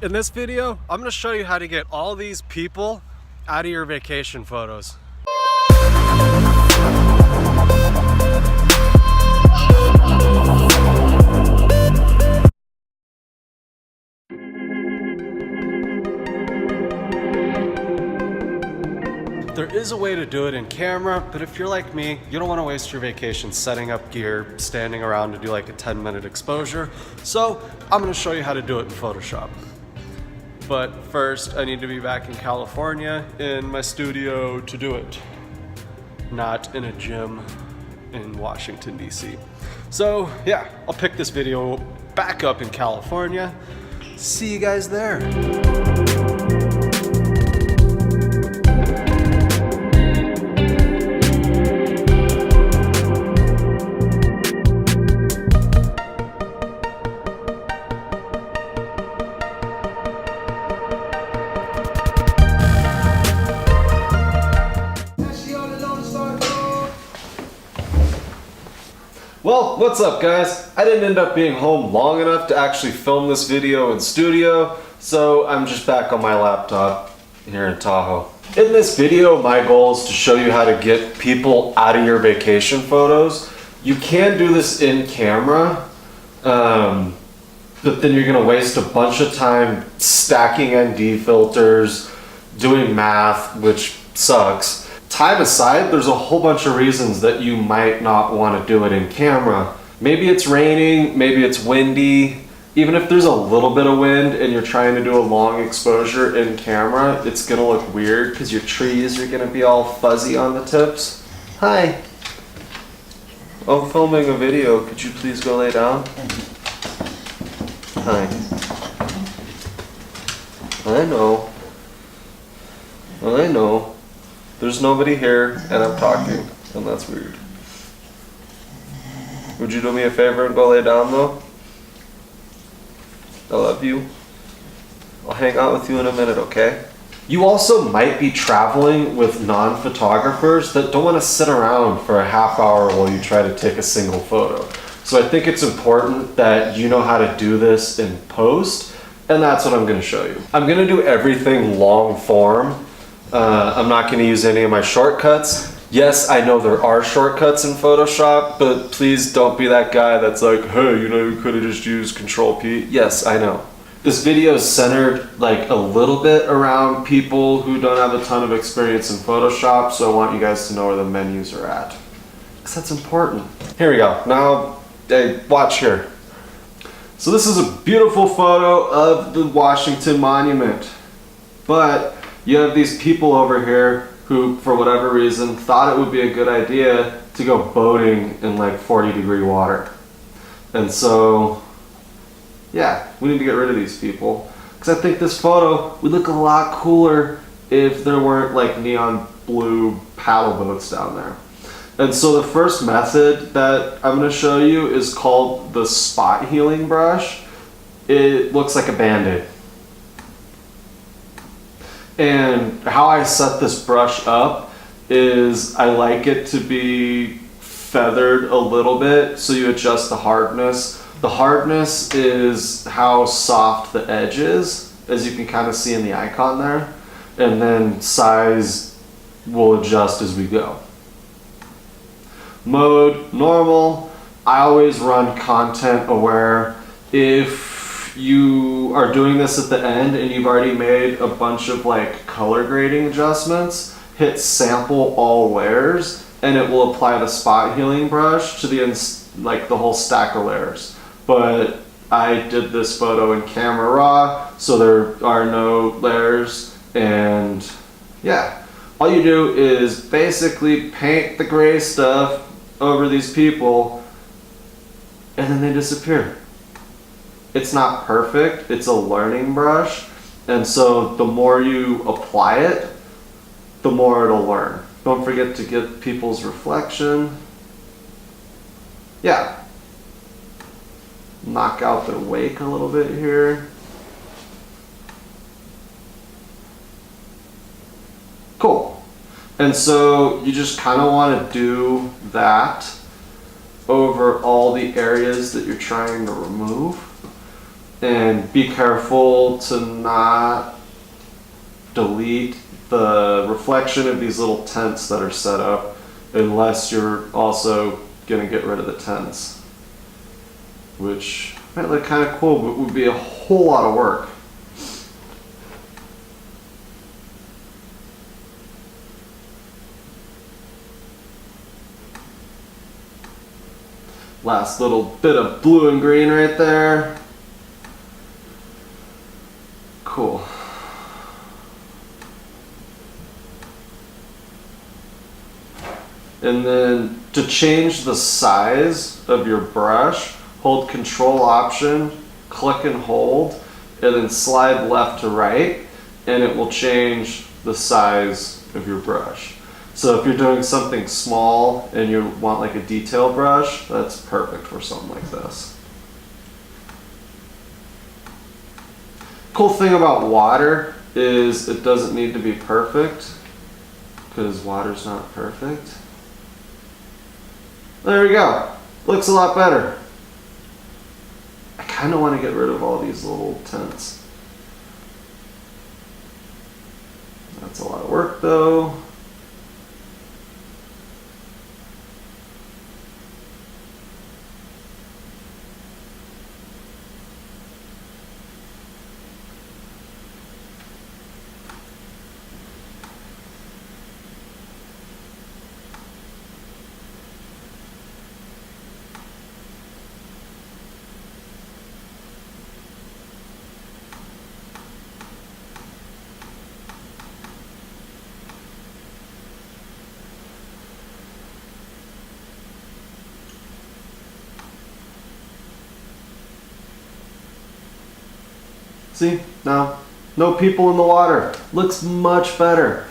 In this video, I'm going to show you how to get all these people out of your vacation photos. There is a way to do it in camera, but if you're like me, you don't want to waste your vacation setting up gear, standing around to do like a 10-minute exposure. So I'm going to show you how to do it in Photoshop. But first, I need to be back in California in my studio to do it, not in a gym in Washington, D.C. So yeah, I'll pick this video back up in California. See you guys there. Well, what's up guys? I didn't end up being home long enough to actually film this video in studio, so I'm just back on my laptop here in Tahoe. In this video, my goal is to show you how to get people out of your vacation photos. You can do this in camera, but then you're gonna waste a bunch of time stacking ND filters, doing math, which sucks. Time aside, there's a whole bunch of reasons that you might not want to do it in camera. Maybe it's raining, maybe it's windy. Even if there's a little bit of wind and you're trying to do a long exposure in camera, it's gonna look weird because your trees are gonna be all fuzzy on the tips. Hi. I'm filming a video. Could you please go lay down? Hi. I know. I know. There's nobody here and I'm talking, and that's weird. Would you do me a favor and go lay down though? I love you. I'll hang out with you in a minute, okay? You also might be traveling with non-photographers that don't want to sit around for a half hour while you try to take a single photo. So I think it's important that you know how to do this in post, and that's what I'm going to show you. I'm going to do everything long form. I'm not going to use any of my shortcuts. Yes, I know there are shortcuts in Photoshop, but please don't be that guy that's like, hey, you know, you could have just used Control P. Yes, I know. This video is centered like a little bit around people who don't have a ton of experience in Photoshop, so I want you guys to know where the menus are at, because that's important. Here we go. Now, watch here. So this is a beautiful photo of the Washington Monument, but you have these people over here who, for whatever reason, thought it would be a good idea to go boating in like 40-degree water. And so, yeah, we need to get rid of these people. Because I think this photo would look a lot cooler if there weren't like neon blue paddle boats down there. And so the first method that I'm going to show you is called the spot healing brush. It looks like a Band-Aid. And how I set this brush up is I like it to be feathered a little bit, so you adjust the hardness. The hardness is how soft the edge is, as you can kind of see in the icon there, and then size will adjust as we go. Mode, normal. I always run content aware. If you are doing this at the end and you've already made a bunch of like color grading adjustments, hit sample all layers and it will apply the spot healing brush to the whole stack of layers. But I did this photo in camera raw, so there are no layers, and yeah, all you do is basically paint the gray stuff over these people and then they disappear. It's not perfect, it's a learning brush, and so the more you apply it, the more it'll learn. Don't forget to get people's reflection. Yeah. Knock out their wake a little bit here. Cool. And so you just kind of want to do that over all the areas that you're trying to remove. And be careful to not delete the reflection of these little tents that are set up unless you're also gonna get rid of the tents, which might look kind of cool but would be a whole lot of work. Last little bit of blue and green right there. Cool. And then to change the size of your brush, hold Control Option, click and hold, and then slide left to right, and it will change the size of your brush. So if you're doing something small and you want like a detail brush, that's perfect for something like this. Cool thing about water is it doesn't need to be perfect because water's not perfect. There we go. Looks a lot better. I kind of want to get rid of all these little tents. That's a lot of work though. See, now, no people in the water. Looks much better.